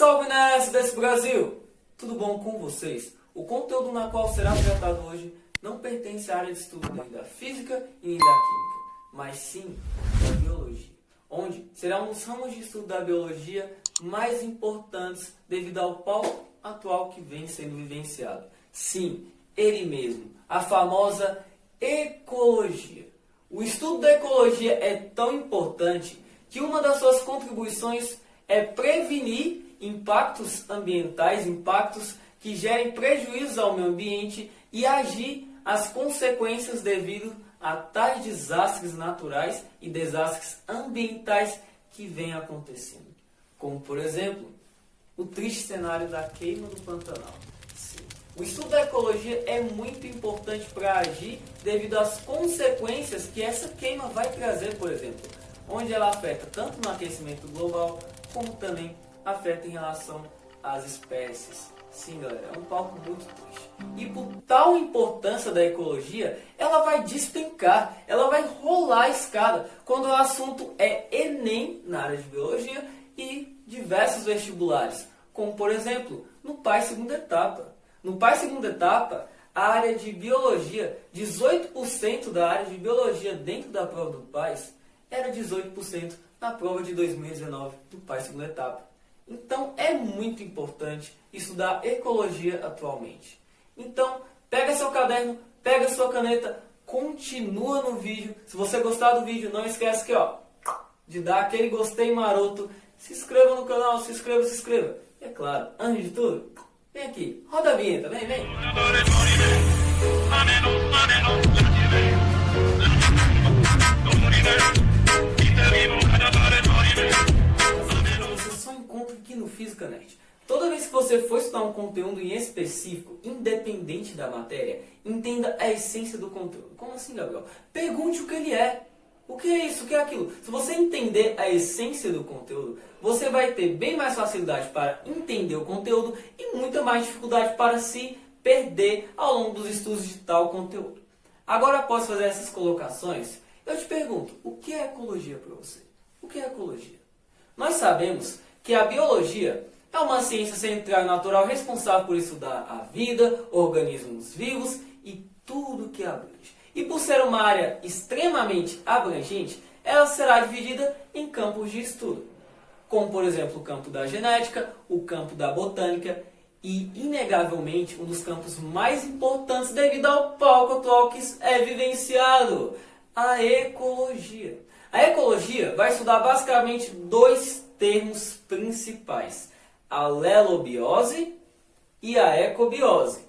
Salve nerds desse Brasil! Tudo bom com vocês? O conteúdo na qual será tratado hoje não pertence à área de estudo nem da física e nem da química, mas sim da biologia, onde será um dos ramos de estudo da biologia mais importantes devido ao palco atual que vem sendo vivenciado. Sim, ele mesmo, a famosa ecologia. O estudo da ecologia é tão importante que uma das suas contribuições é prevenir impactos ambientais, impactos que gerem prejuízos ao meio ambiente e agir as consequências devido a tais desastres naturais e desastres ambientais que vêm acontecendo. Como, por exemplo, o triste cenário da queima do Pantanal. Sim. O estudo da ecologia é muito importante para agir devido às consequências que essa queima vai trazer, por exemplo, onde ela afeta tanto no aquecimento global, como também afeta em relação às espécies. Sim, galera, é um palco muito triste. E por tal importância da ecologia, ela vai despencar, ela vai rolar a escada quando o assunto é Enem na área de biologia e diversos vestibulares, como por exemplo, no PAS segunda etapa. No PAS segunda etapa, a área de biologia, 18% da área de biologia dentro da prova do PAS era 18% na prova de 2019 do PAS segunda etapa. Então é muito importante estudar ecologia atualmente. Então, pega seu caderno, pega sua caneta, continua no vídeo. Se você gostar do vídeo, não esquece que, de dar aquele gostei maroto. Se inscreva no canal, se inscreva, se inscreva. E é claro, antes de tudo, vem aqui, roda a vinheta, vem, vem. Você só encontra aqui no Física Nerd. Toda vez que você for estudar um conteúdo em específico, independente da matéria, entenda a essência do conteúdo. Como assim, Gabriel? Pergunte o que ele é. O que é isso? O que é aquilo? Se você entender a essência do conteúdo, você vai ter bem mais facilidade para entender o conteúdo e muita mais dificuldade para se perder ao longo dos estudos de tal conteúdo. Agora, após fazer essas colocações, eu te pergunto, o que é ecologia para você? O que é ecologia? Nós sabemos que a biologia é uma ciência central e natural responsável por estudar a vida, organismos vivos e tudo que abrange. E por ser uma área extremamente abrangente, ela será dividida em campos de estudo, como por exemplo o campo da genética, o campo da botânica e, inegavelmente, um dos campos mais importantes devido ao palco atual que é vivenciado, a ecologia. A ecologia vai estudar basicamente dois termos principais, a alelobiose e a ecobiose.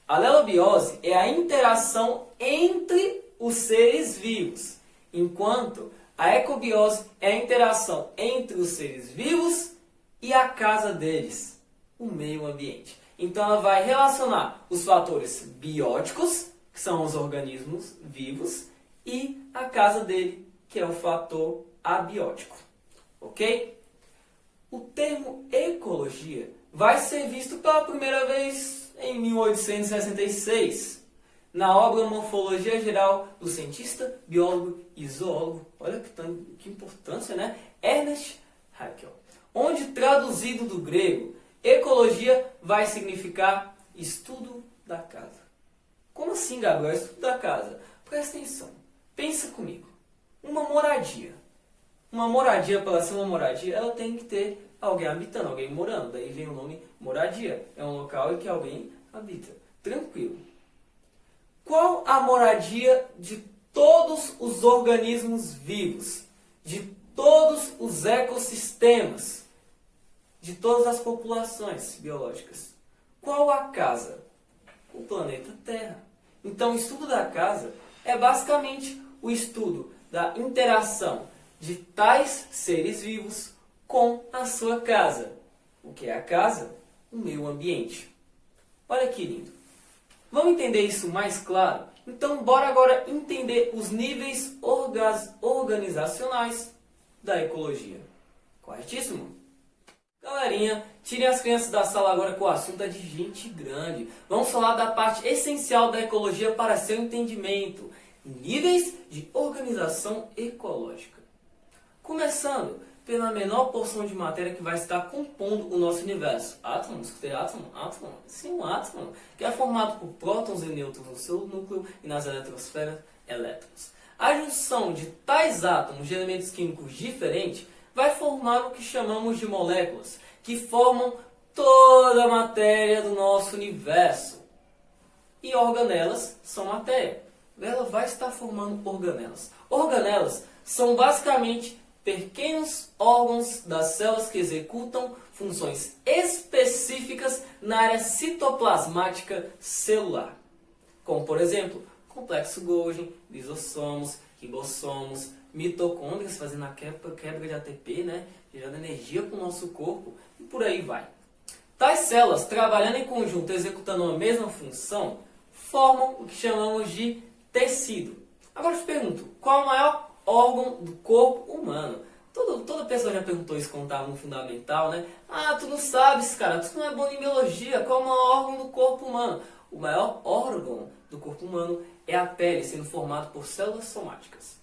A alelobiose é a interação entre os seres vivos, enquanto a ecobiose é a interação entre os seres vivos e a casa deles, o meio ambiente. Então ela vai relacionar os fatores bióticos, que são os organismos vivos, e a casa dele, que é o fator abiótico. Ok? O termo ecologia vai ser visto pela primeira vez em 1866, na obra Morfologia Geral do cientista, biólogo e zoólogo, olha que importância, né? Ernest Haeckel, onde traduzido do grego, ecologia vai significar estudo da casa. Como assim, Gabriel? Estudo da casa? Presta atenção, pensa comigo. Uma moradia. Uma moradia, para ser uma moradia, ela tem que ter alguém habitando, alguém morando. Daí vem o nome moradia. É um local em que alguém habita. Tranquilo. Qual a moradia de todos os organismos vivos? De todos os ecossistemas? De todas as populações biológicas? Qual a casa? O planeta Terra. Então, o estudo da casa é basicamente o estudo da interação de tais seres vivos com a sua casa. O que é a casa? O meio ambiente. Olha que lindo. Vamos entender isso mais claro? Então, bora agora entender os níveis organizacionais da ecologia. Corretíssimo? Galerinha, tirem as crianças da sala agora que o assunto é de gente grande. Vamos falar da parte essencial da ecologia para seu entendimento. Níveis de organização ecológica. Começando pela menor porção de matéria que vai estar compondo o nosso universo. Átomo, escutei átomo? Átomo? Sim, um átomo, que é formado por prótons e nêutrons no seu núcleo e nas eletrosferas, elétrons. A junção de tais átomos de elementos químicos diferentes vai formar o que chamamos de moléculas, que formam toda a matéria do nosso universo. E organelas são matéria. Ela vai estar formando organelas. Organelas são basicamente pequenos órgãos das células que executam funções específicas na área citoplasmática celular. Como, por exemplo, complexo Golgi, lisossomos, ribossomos, mitocôndrias, fazendo a quebra de ATP, né? Gerando energia para o nosso corpo, e por aí vai. Tais células, trabalhando em conjunto, executando uma mesma função, formam o que chamamos de tecido. Agora eu te pergunto, qual é o maior órgão do corpo humano? Toda pessoa já perguntou isso quando estava no fundamental, né? Ah, tu não sabes, cara, tu não é bom em biologia, qual é o maior órgão do corpo humano? O maior órgão do corpo humano é a pele, sendo formado por células somáticas.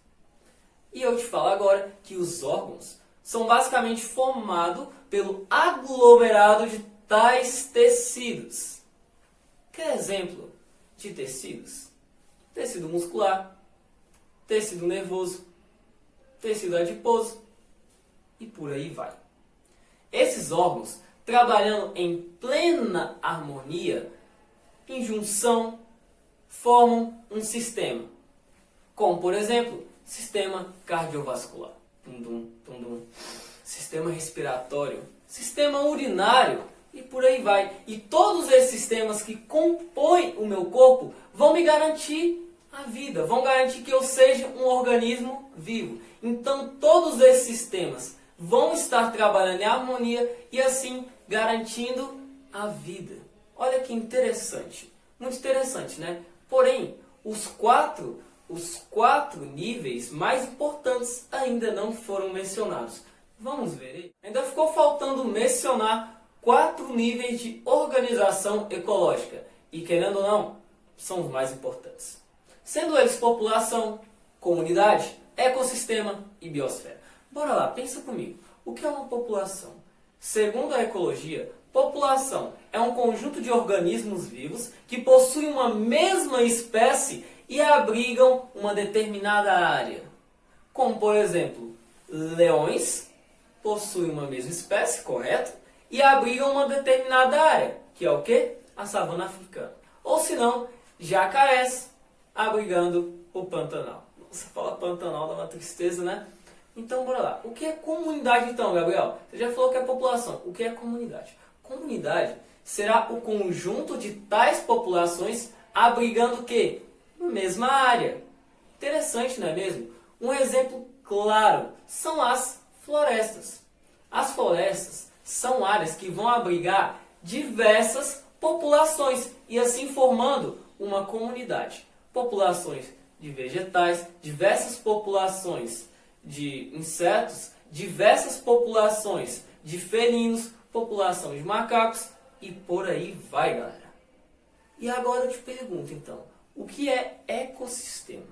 E eu te falo agora que os órgãos são basicamente formados pelo aglomerado de tais tecidos. Quer exemplo de tecidos? Tecido muscular, tecido nervoso, tecido adiposo e por aí vai. Esses órgãos, trabalhando em plena harmonia, em junção, formam um sistema, como por exemplo, sistema cardiovascular, sistema respiratório, sistema urinário e por aí vai. E todos esses sistemas que compõem o meu corpo vão me garantir a vida, vão garantir que eu seja um organismo vivo. Então todos esses sistemas vão estar trabalhando em harmonia e assim garantindo a vida. Olha que interessante, muito interessante, né? Porém, os quatro níveis mais importantes ainda não foram mencionados. Vamos ver? Ainda ficou faltando mencionar 4 níveis de organização ecológica. E querendo ou não, são os mais importantes. Sendo eles população, comunidade, ecossistema e biosfera. Bora lá, pensa comigo. O que é uma população? Segundo a ecologia, população é um conjunto de organismos vivos que possuem uma mesma espécie e abrigam uma determinada área. Como, por exemplo, leões possuem uma mesma espécie, correto? E abrigam uma determinada área, que é o quê? A savana africana. Ou se não, jacarés abrigando o Pantanal. Você fala Pantanal, dá uma tristeza, né? Então, bora lá. O que é comunidade então, Gabriel? Você já falou que é população. O que é comunidade? Comunidade será o conjunto de tais populações abrigando o quê? A mesma área. Interessante, não é mesmo? Um exemplo claro são as florestas. As florestas são áreas que vão abrigar diversas populações e assim formando uma comunidade. Populações de vegetais, diversas populações de insetos, diversas populações de felinos, população de macacos e por aí vai, galera. E agora eu te pergunto então, o que é ecossistema?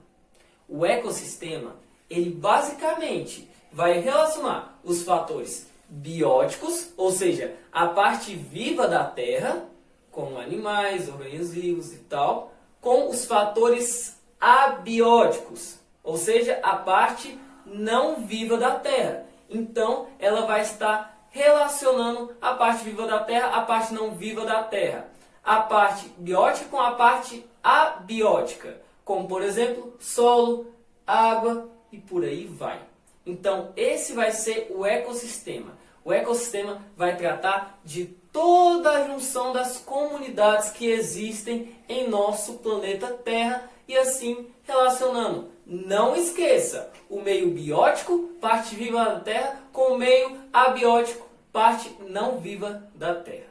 O ecossistema, ele basicamente vai relacionar os fatores bióticos, ou seja, a parte viva da Terra, como animais, organismos vivos e tal, com os fatores abióticos, ou seja, a parte não viva da Terra. Então, ela vai estar relacionando a parte viva da Terra, a parte não viva da Terra. A parte biótica com a parte abiótica, como por exemplo, solo, água e por aí vai. Então, esse vai ser o ecossistema. O ecossistema vai tratar de toda a junção das comunidades que existem em nosso planeta Terra e assim relacionando. Não esqueça, o meio biótico, parte viva da Terra, com o meio abiótico, parte não viva da Terra.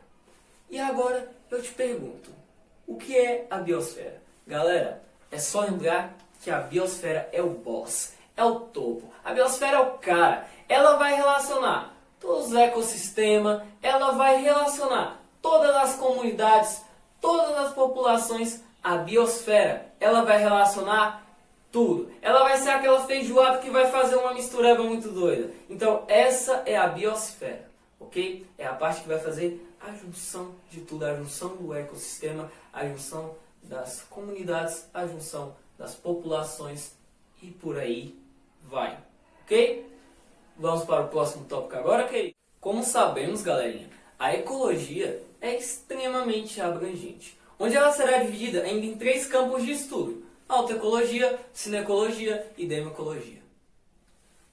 E agora eu te pergunto, o que é a biosfera? Galera, é só lembrar que a biosfera é o boss, é o topo. A biosfera é o cara. Ela vai relacionar todos os ecossistemas, ela vai relacionar todas as comunidades, todas as populações. A biosfera, ela vai relacionar Tudo. Ela vai ser aquela feijoada que vai fazer uma mistureba muito doida. Então, essa é a biosfera, ok? É a parte que vai fazer a junção de tudo, a junção do ecossistema, a junção das comunidades, a junção das populações e por aí vai, ok? Vamos para o próximo tópico agora, ok? Como sabemos, galerinha, a ecologia é extremamente abrangente, onde ela será dividida ainda em 3 campos de estudo: autoecologia, cinecologia e demecologia.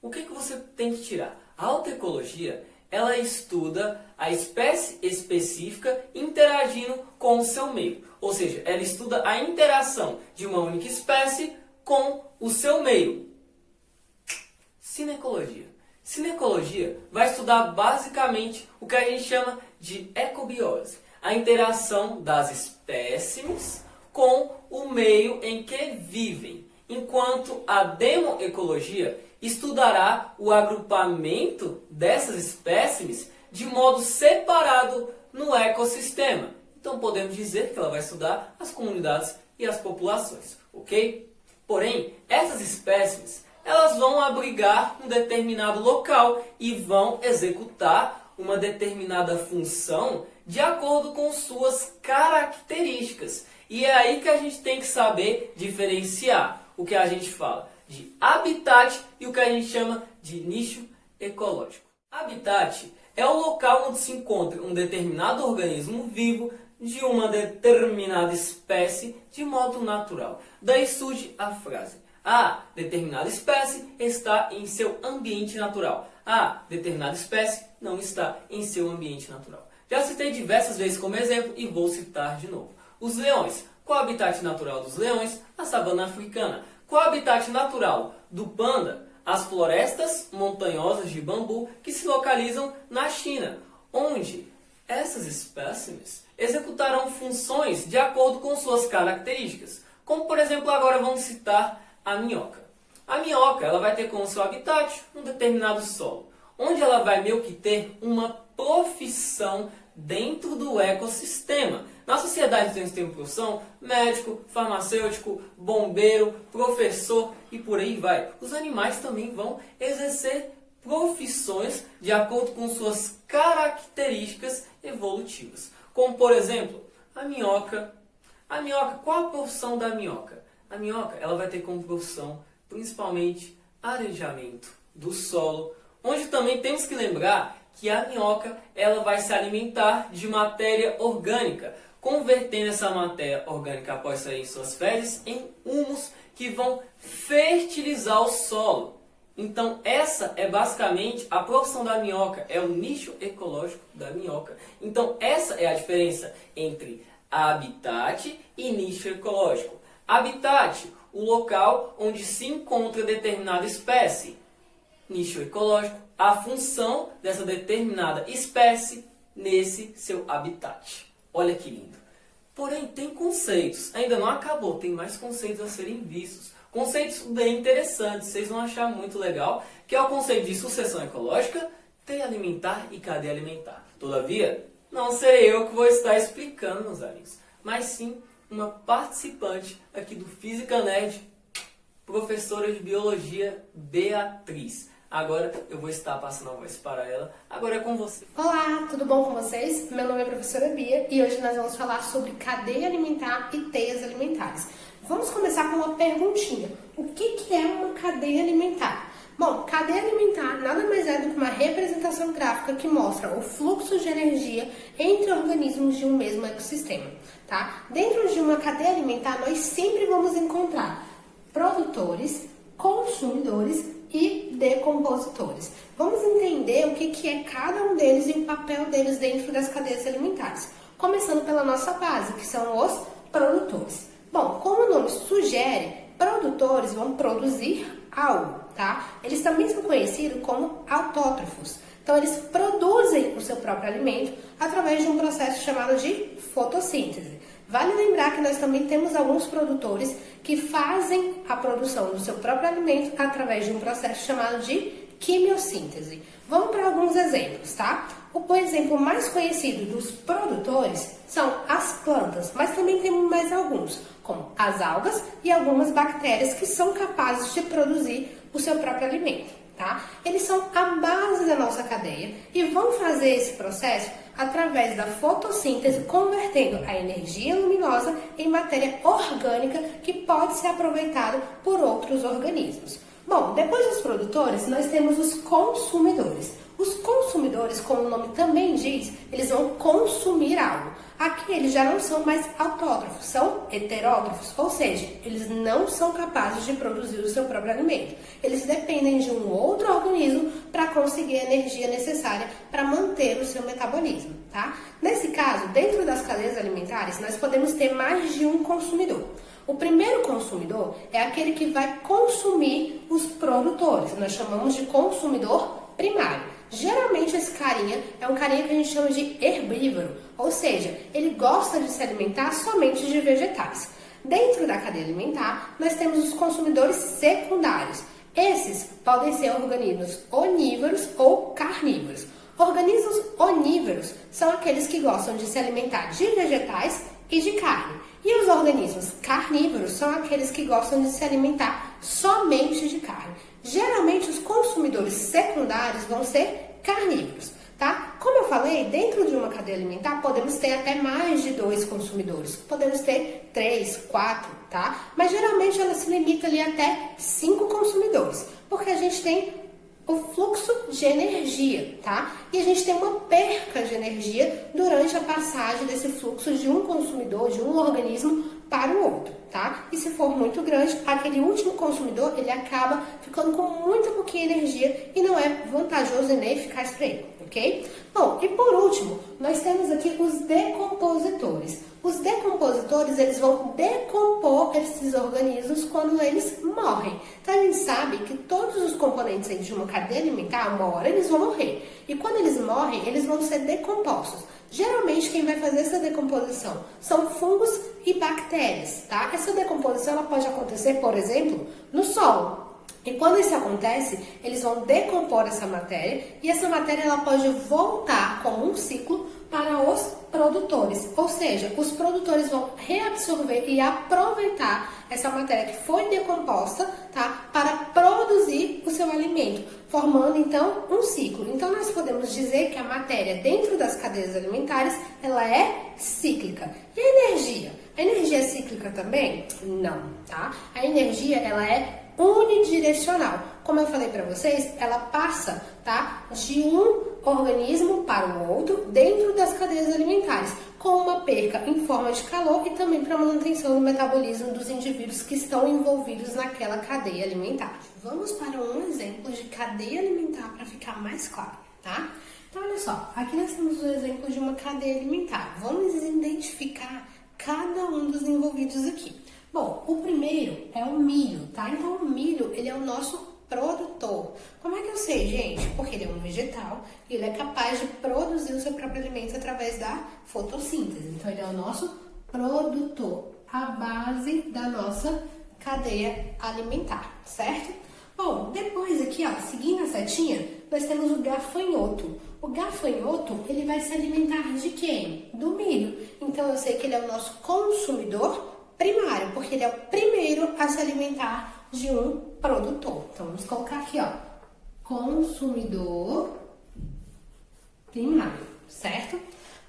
O que você tem que tirar? A autoecologia, ela estuda a espécie específica interagindo com o seu meio. Ou seja, ela estuda a interação de uma única espécie com o seu meio. Cinecologia. Cinecologia vai estudar basicamente o que a gente chama de ecobiose. A interação das espécies com o meio em que vivem. Enquanto a demoecologia estudará o agrupamento dessas espécies de modo separado no ecossistema. Então podemos dizer que ela vai estudar as comunidades e as populações, ok? Porém, essas espécies, elas vão abrigar um determinado local e vão executar uma determinada função de acordo com suas características. E é aí que a gente tem que saber diferenciar o que a gente fala de habitat e o que a gente chama de nicho ecológico. Habitat é o local onde se encontra um determinado organismo vivo de uma determinada espécie de modo natural. Daí surge a frase: a determinada espécie está em seu ambiente natural. A determinada espécie não está em seu ambiente natural. Já citei diversas vezes como exemplo e vou citar de novo. Os leões. Qual o habitat natural dos leões? A savana africana. Qual o habitat natural do panda? As florestas montanhosas de bambu que se localizam na China, onde essas espécimes executarão funções de acordo com suas características. Como, por exemplo, agora vamos citar a minhoca. A minhoca, ela vai ter como seu habitat um determinado solo, onde ela vai meio que ter uma profissão dentro do ecossistema. Na sociedade tem profissão médico, farmacêutico, bombeiro, professor e por aí vai. Os animais também vão exercer profissões de acordo com suas características evolutivas. Como, por exemplo, a minhoca. A minhoca, qual a profissão da minhoca? A minhoca, ela vai ter como profissão principalmente arejamento do solo, onde também temos que lembrar que a minhoca, ela vai se alimentar de matéria orgânica, convertendo essa matéria orgânica após sair em suas fezes em humus que vão fertilizar o solo. Então essa é basicamente a profissão da minhoca, é o nicho ecológico da minhoca. Então essa é a diferença entre habitat e nicho ecológico. Habitat, o local onde se encontra determinada espécie. Nicho ecológico, a função dessa determinada espécie nesse seu habitat. Olha que lindo. Porém, tem conceitos. Ainda não acabou, tem mais conceitos a serem vistos. Conceitos bem interessantes, vocês vão achar muito legal, que é o conceito de sucessão ecológica, teia alimentar e cadeia alimentar. Todavia, não serei eu que vou estar explicando, meus amigos, mas sim uma participante aqui do Física Nerd, professora de Biologia, Beatriz. Agora eu vou estar passando a voz para ela. Agora é com você. Olá, tudo bom com vocês? Meu nome é professora Bia e hoje nós vamos falar sobre cadeia alimentar e teias alimentares. Vamos começar com uma perguntinha. O que é uma cadeia alimentar? Bom, cadeia alimentar nada mais é do que uma representação gráfica que mostra o fluxo de energia entre organismos de um mesmo ecossistema, tá? Dentro de uma cadeia alimentar, nós sempre vamos encontrar produtores, consumidores e decompositores. Vamos entender o que é cada um deles e o papel deles dentro das cadeias alimentares. Começando pela nossa base, que são os produtores. Bom, como o nome sugere, produtores vão produzir algo, tá? Eles também são conhecidos como autótrofos. Então, eles produzem o seu próprio alimento através de um processo chamado de fotossíntese. Vale lembrar que nós também temos alguns produtores que fazem a produção do seu próprio alimento através de um processo chamado de quimiossíntese. Vamos para alguns exemplos, tá? O exemplo mais conhecido dos produtores são as plantas, mas também temos mais alguns, como as algas e algumas bactérias que são capazes de produzir o seu próprio alimento, tá? Eles são a base da nossa cadeia e vão fazer esse processo através da fotossíntese, convertendo a energia luminosa em matéria orgânica que pode ser aproveitada por outros organismos. Bom, depois dos produtores, nós temos os consumidores. Os consumidores, como o nome também diz, eles vão consumir algo. Aqui eles já não são mais autótrofos, são heterótrofos, ou seja, eles não são capazes de produzir o seu próprio alimento. Eles dependem de um outro organismo para conseguir a energia necessária para manter o seu metabolismo, tá? Nesse caso, dentro das cadeias alimentares, nós podemos ter mais de um consumidor. O primeiro consumidor é aquele que vai consumir os produtores, nós chamamos de consumidor primário. Geralmente esse carinha é um carinha que a gente chama de herbívoro, ou seja, ele gosta de se alimentar somente de vegetais. Dentro da cadeia alimentar, nós temos os consumidores secundários. Esses podem ser organismos onívoros ou carnívoros. Organismos onívoros são aqueles que gostam de se alimentar de vegetais e de carne. E os organismos carnívoros são aqueles que gostam de se alimentar somente de carne. Geralmente os consumidores secundários vão ser carnívoros, tá? Como eu falei, dentro de uma cadeia alimentar podemos ter até mais de 2 consumidores. Podemos ter 3, 4, tá? Mas geralmente ela se limita ali até 5 consumidores, porque a gente tem o fluxo de energia, tá? E a gente tem uma perca de energia durante a passagem desse fluxo de um consumidor, de um organismo para o outro, tá? E se for muito grande, aquele último consumidor, ele acaba ficando com muita pouquinha energia e não é vantajoso e nem eficaz para ele, ok? Bom, e por último, nós temos aqui os decompositores. Os decompositores, eles vão decompor esses organismos quando eles morrem. Então, a gente sabe que todos os componentes de uma cadeia alimentar, uma hora eles vão morrer. E quando eles morrem, eles vão ser decompostos. Geralmente, quem vai fazer essa decomposição são fungos e bactérias, tá? Essa decomposição ela pode acontecer, por exemplo, no solo. E quando isso acontece, eles vão decompor essa matéria e essa matéria ela pode voltar como um ciclo para os produtores. Ou seja, os produtores vão reabsorver e aproveitar essa matéria que foi decomposta, tá? Para produzir o seu alimento, formando então um ciclo. Então nós podemos dizer que a matéria dentro das cadeias alimentares, ela é cíclica. E a energia? A energia é cíclica também? Não, tá? A energia, ela é unidirecional. Como eu falei para vocês, ela passa, tá, de um organismo para o outro dentro das cadeias alimentares, com uma perca em forma de calor e também para a manutenção do metabolismo dos indivíduos que estão envolvidos naquela cadeia alimentar. Vamos para um exemplo de cadeia alimentar para ficar mais claro, tá? Então, olha só, aqui nós temos um exemplo de uma cadeia alimentar. Vamos identificar cada um dos envolvidos aqui. Bom, o primeiro é o milho, tá? Então, o milho, ele é o nosso produtor. Como é que eu sei, gente? Porque ele é um vegetal e ele é capaz de produzir o seu próprio alimento através da fotossíntese. Então, ele é o nosso produtor, a base da nossa cadeia alimentar, certo? Bom, depois aqui, ó, seguindo a setinha, nós temos o gafanhoto. O gafanhoto, ele vai se alimentar de quem? Do milho. Então, eu sei que ele é o nosso consumidor primário, porque ele é o primeiro a se alimentar de um produtor. Então, vamos colocar aqui, ó, consumidor primário, certo?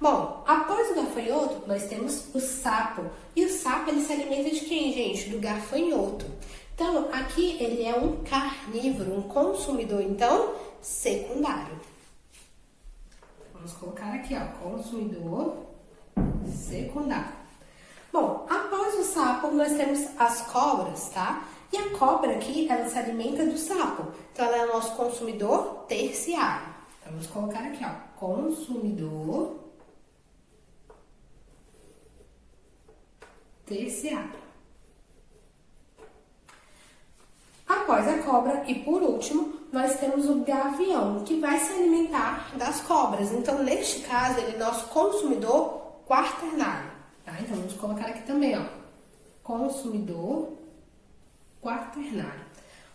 Bom, após o gafanhoto, nós temos o sapo. E o sapo, ele se alimenta de quem, gente? Do gafanhoto. Então, aqui ele é um carnívoro, um consumidor, então, secundário. Vamos colocar aqui, ó, consumidor secundário. Bom, após o sapo, nós temos as cobras, tá? E a cobra aqui, ela se alimenta do sapo. Então, ela é o nosso consumidor terciário. Então, vamos colocar aqui, ó, consumidor terciário. Após a cobra e por último, nós temos o gavião, que vai se alimentar das cobras. Então, neste caso, ele é nosso consumidor quaternário. Tá? Então, vamos colocar aqui também, ó, consumidor quaternário.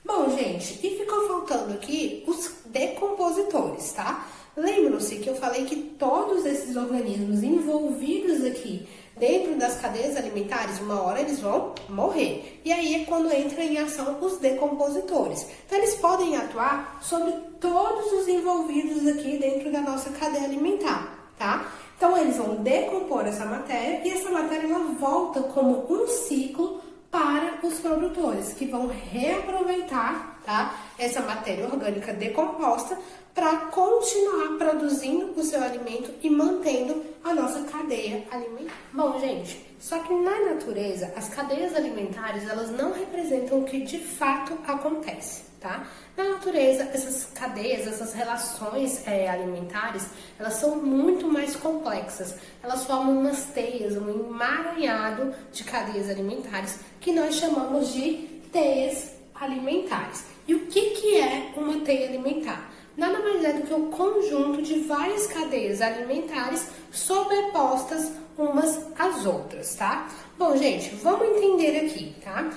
Bom, gente, e ficou faltando aqui os decompositores, tá? Lembram-se que eu falei que todos esses organismos envolvidos aqui dentro das cadeias alimentares, uma hora eles vão morrer. E aí é quando entra em ação os decompositores. Então eles podem atuar sobre todos os envolvidos aqui dentro da nossa cadeia alimentar, tá? Então eles vão decompor essa matéria e essa matéria ela volta como um ciclo para os produtores, que vão reaproveitar, tá, essa matéria orgânica decomposta para continuar produzindo o seu alimento e mantendo a nossa cadeia alimentar. Bom, gente, só que na natureza, as cadeias alimentares, elas não representam o que de fato acontece, tá? Na natureza, essas cadeias, essas relações alimentares, elas são muito mais complexas. Elas formam umas teias, um emaranhado de cadeias alimentares que nós chamamos de teias alimentares. E o que é uma teia alimentar? Nada mais é do que um conjunto de várias cadeias alimentares sobrepostas umas às outras, tá? Bom, gente, vamos entender aqui, tá?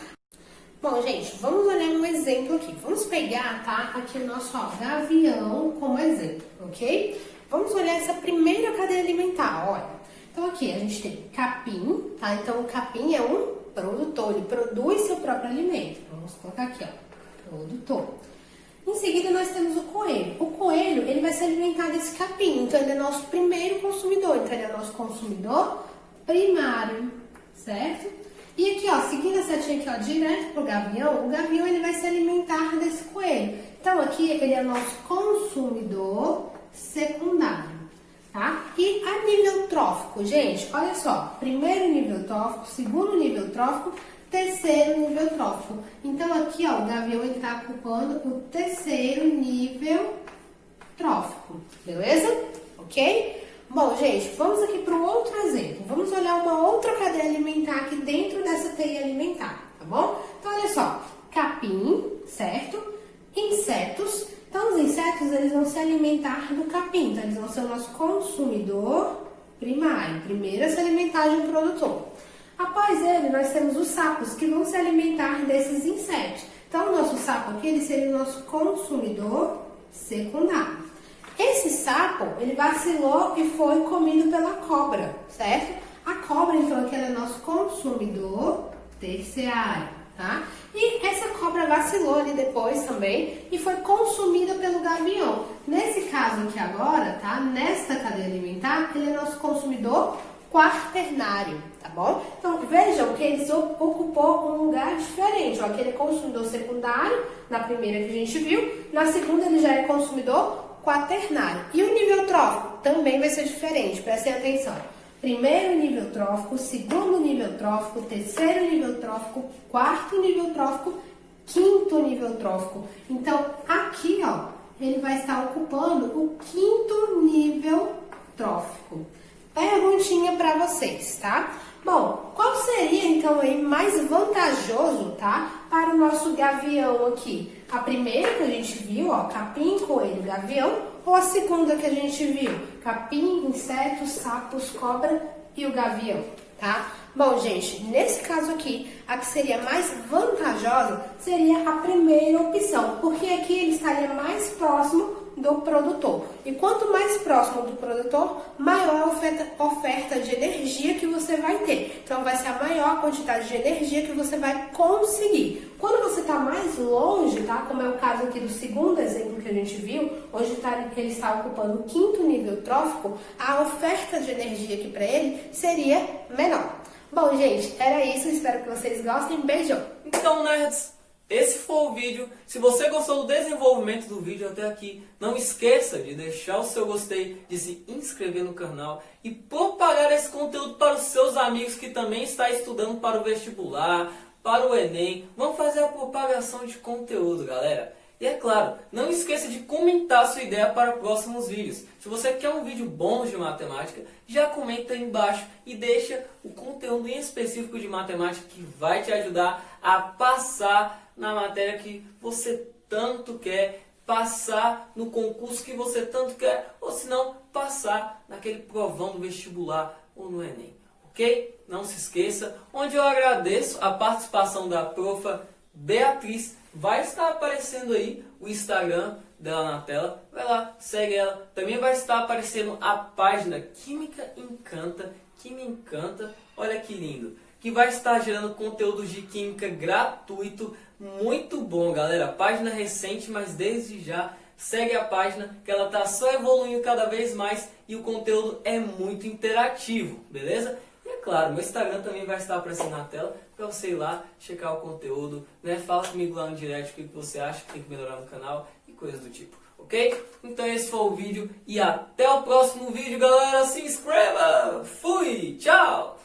Bom, gente, vamos olhar um exemplo aqui. Vamos pegar, tá, aqui o nosso gavião como exemplo, ok? Vamos olhar essa primeira cadeia alimentar, olha. Então aqui a gente tem capim, tá? Então o capim é um produtor, ele produz seu próprio alimento. Vamos colocar aqui, ó, produtor. Em seguida nós temos o coelho. O coelho, ele vai se alimentar desse capim, então ele é nosso primeiro consumidor, então ele é nosso consumidor primário, certo? E aqui, ó, seguindo a setinha aqui, ó, direto pro gavião, o gavião ele vai se alimentar desse coelho. Então aqui ele é nosso consumidor secundário, tá? E a nível trófico, gente, olha só, primeiro nível trófico, segundo nível trófico, terceiro nível trófico. Então aqui, ó, o gavião ele tá ocupando o terceiro nível trófico, beleza? Ok? Bom, gente, vamos aqui para o outro exemplo. Vamos olhar uma outra cadeia alimentar aqui dentro dessa teia alimentar, tá bom? Então, olha só, capim, certo? Insetos. Então, os insetos, eles vão se alimentar do capim. Então, eles vão ser o nosso consumidor primário. Primeiro a se alimentar de um produtor. Após ele, nós temos os sapos, que vão se alimentar desses insetos. Então, o nosso sapo aqui, ele seria o nosso consumidor secundário. Esse sapo, ele vacilou e foi comido pela cobra, certo? A cobra, então, aqui é nosso consumidor terciário, tá? E essa cobra vacilou ali depois também e foi consumida pelo gavião. Nesse caso aqui agora, tá? Nesta cadeia alimentar, ele é nosso consumidor quaternário, tá bom? Então, vejam que ele ocupou um lugar diferente. Ó, aqui ele é consumidor secundário, na primeira que a gente viu. Na segunda, ele já é consumidor quaternário. E o nível trófico também vai ser diferente, prestem atenção. Primeiro nível trófico, segundo nível trófico, terceiro nível trófico, quarto nível trófico, quinto nível trófico. Então, aqui, ó, ele vai estar ocupando o quinto nível trófico. Perguntinha para vocês, tá? Bom, qual seria então aí mais vantajoso, tá, para o nosso gavião aqui? A primeira que a gente viu, ó, capim, coelho, gavião, ou a segunda que a gente viu? Capim, insetos, sapos, cobra e o gavião, tá? Bom, gente, nesse caso aqui, a que seria mais vantajosa seria a primeira opção, porque aqui ele estaria mais próximo do produtor. E quanto mais próximo do produtor, maior a oferta de energia que você vai ter. Então, vai ser a maior quantidade de energia que você vai conseguir. Quando você está mais longe, tá? Como é o caso aqui do segundo exemplo que a gente viu, hoje ele está ocupando o quinto nível trófico, a oferta de energia aqui para ele seria menor. Bom, gente, era isso. Espero que vocês gostem. Beijão! Então, nerds, esse foi o vídeo. Se você gostou do desenvolvimento do vídeo até aqui, não esqueça de deixar o seu gostei, de se inscrever no canal e propagar esse conteúdo para os seus amigos que também estão estudando para o vestibular, para o Enem. Vamos fazer a propagação de conteúdo, galera. E é claro, não esqueça de comentar sua ideia para próximos vídeos. Se você quer um vídeo bom de matemática, já comenta aí embaixo e deixa o conteúdo em específico de matemática que vai te ajudar a passar na matéria que você tanto quer, passar no concurso que você tanto quer, ou se não, passar naquele provão do vestibular ou no Enem. Ok? Não se esqueça, onde eu agradeço a participação da profa Beatriz. Vai estar aparecendo aí o Instagram dela na tela. Vai lá, segue ela. Também vai estar aparecendo a página Química Encanta, que me encanta. Olha que lindo. Que vai estar gerando conteúdo de química gratuito. Muito bom, galera. Página recente, mas desde já segue a página que ela está só evoluindo cada vez mais e o conteúdo é muito interativo, beleza? E é claro, meu Instagram também vai estar aparecendo na tela para você ir lá, checar o conteúdo, né? Fala comigo lá no direct o que você acha que tem que melhorar no canal e coisas do tipo, ok? Então esse foi o vídeo e até o próximo vídeo, galera. Se inscreva! Fui! Tchau!